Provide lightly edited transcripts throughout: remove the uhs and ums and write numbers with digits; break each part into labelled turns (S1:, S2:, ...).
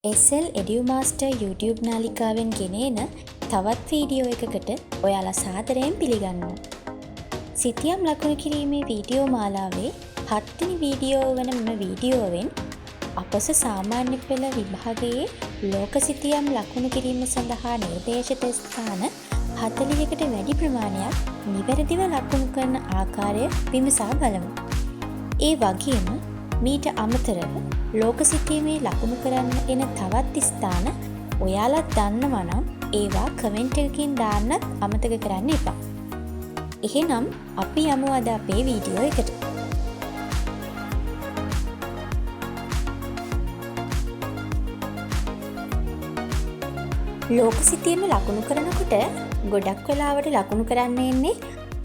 S1: SL EduMaster YouTube නාලිකාවෙන් ගෙනෙන තවත් video එකකට ඔයාලා සාදරයෙන් පිළිගන්නවා. සිතියම් ලකුණු කිරීමේ වීඩියෝ මාලාවේ 7 වෙනි වීඩියෝ වන මෙම වීඩියෝවෙන් අපස සාමාන්‍ය පෙළ විභාගයේ ලෝක සිතියම් ලකුණු කිරීම සඳහා නිර්දේශිත ස්ථාන 40කට වැඩි ප්‍රමාණයක් නිවැරදිව ලකුණු කරන ආකාරය විමසා බලමු. ඒ වගේම මීට අමතරව ලෝක සිතීමේ ලකුණු කරන්න එන තවත් ස්ථාන ඔයාලත් දන්නවා නම් ඒවා කමෙන්ට් එකකින් දාන්නත් අමතක කරන්න එපා. එහෙනම් අපි යමු අද අපේ වීඩියෝ එකට. ලෝක සිතීම ලකුණු කරනකොට ගොඩක් වෙලාවට ලකුණු කරන්න එන්නේ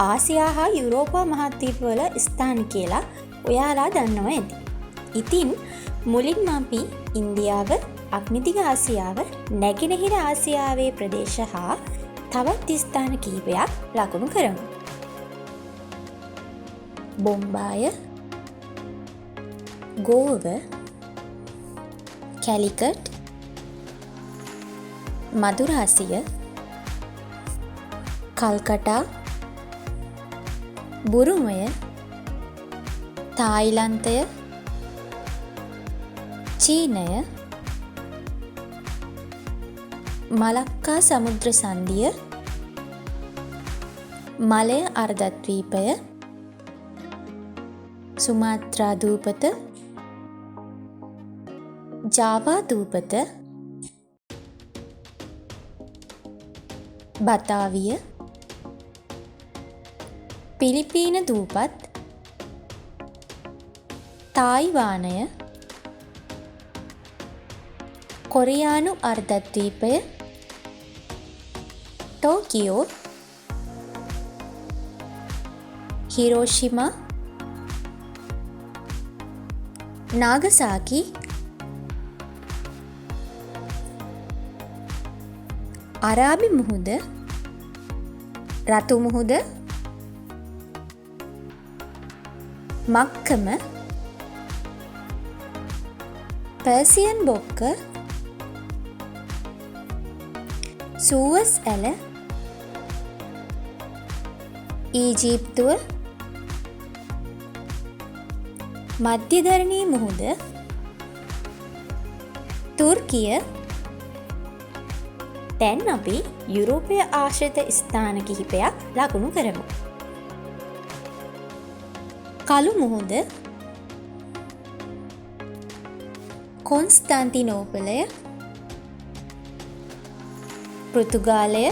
S1: ආසියා හා යුරෝපා මහද්වීපවල ස්ථාන කියලා ඔයාලා දන්නවා ඇති. ඉතින් මුලින්ම අපි ඉන්දියාව, අග්නිදිග ආසියාව, නැගෙනහිර ආසියාවේ ප්‍රදේශ හා තවත් ස්ථාන කිහිපයක් ලකුණු කරමු. බොම්බාය, ගෝව, කැලිකට්, මදුරාසිය, කල්කටා, බුරුමය, තායිලන්තය, චීනය, මලක්කා සමුද්‍ර සන්ධිය, මලය අර්ධද්වීපය, සුමාත්‍රා දූපත, ජාවා දූපත, බතාවිය, පිලිපීන දූපත්, තායිවානය, කොරියානු අර්ධද්වීපය, ටෝකියෝ, හිරෝෂිමා, නාගසාකි, අරාබි මුහුද, රතු මුහුද, මක්කම, පර්සියන් බොක්ක, සූවස් ඇල, ඊජිප්තුව, මධ්‍යධරණී මුහුද, තුර්කිය. දැන් අපි යුරෝපය ආශ්‍රිත ස්ථාන කිහිපයක් ලකුණු කරමු. කළු මුහුද, කොන්ස්තාන්තිනෝපලය, පෘතුගාලය,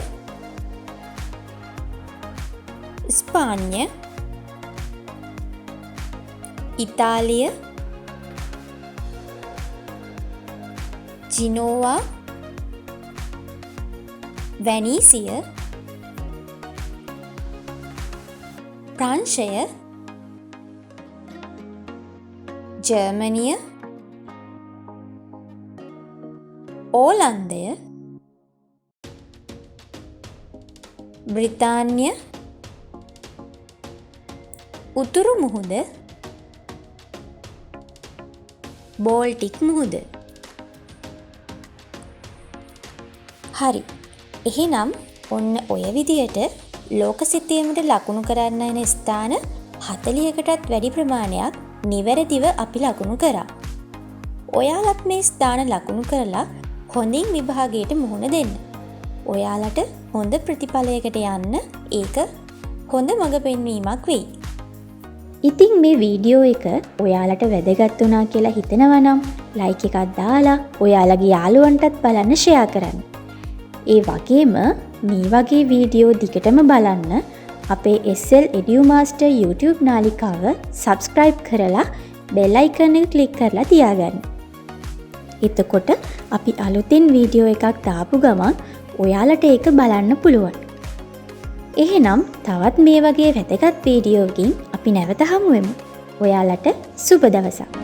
S1: ස්පාඤ්ඤ, ඉතාලිය, ජිනෝවා, වැනීසිය, ප්‍රංශය, ජර්මනිය, ඕලන්දය, බ්‍රිතාන්‍ය, උතුරු මුහුද, බෝල්ටික් මුහුද. හරි. එහෙනම් ඔන්න ඔය විදියට ලෝක සිතියමට ලකුණු කරන්න එන ස්ථාන 40කටත් වැඩි ප්‍රමාණයක් නිවැරදිව අපි ලකුණු කරා. ඔයාලත් මේ ස්ථාන ලකුණු කරලා හොඳින් විභාගයට මුහුණ දෙන්න. ඔයාලට හොඳ ප්‍රතිඵලයකට යන්න ඒක හොඳ මඟ පෙන්වීමක් වෙයි. ඉතින් මේ වීඩියෝ එක ඔයාලට වැදගත් වුණා කියලා හිතනවා නම් ලයික් එකක් දාලා ඔයාලගේ යාළුවන්ටත් බලන්න ෂෙයා කරන්න. ඒ වගේම මේ වගේ වීඩියෝ දිගටම බලන්න අපේ SL EduMaster YouTube නාලිකාව subscribe කරලා bell icon එක click කරලා තියාගන්න. එතකොට අපි අලුතින් වීඩියෝ එකක් දාපු ගමන් ඔයාලට ඒක බලන්න පුළුවන්. එහෙනම් තවත් මේ වගේ වැදගත් වීඩියෝකින් අපි නැවත හමු වෙමු. ඔයාලට සුබ දවසක්.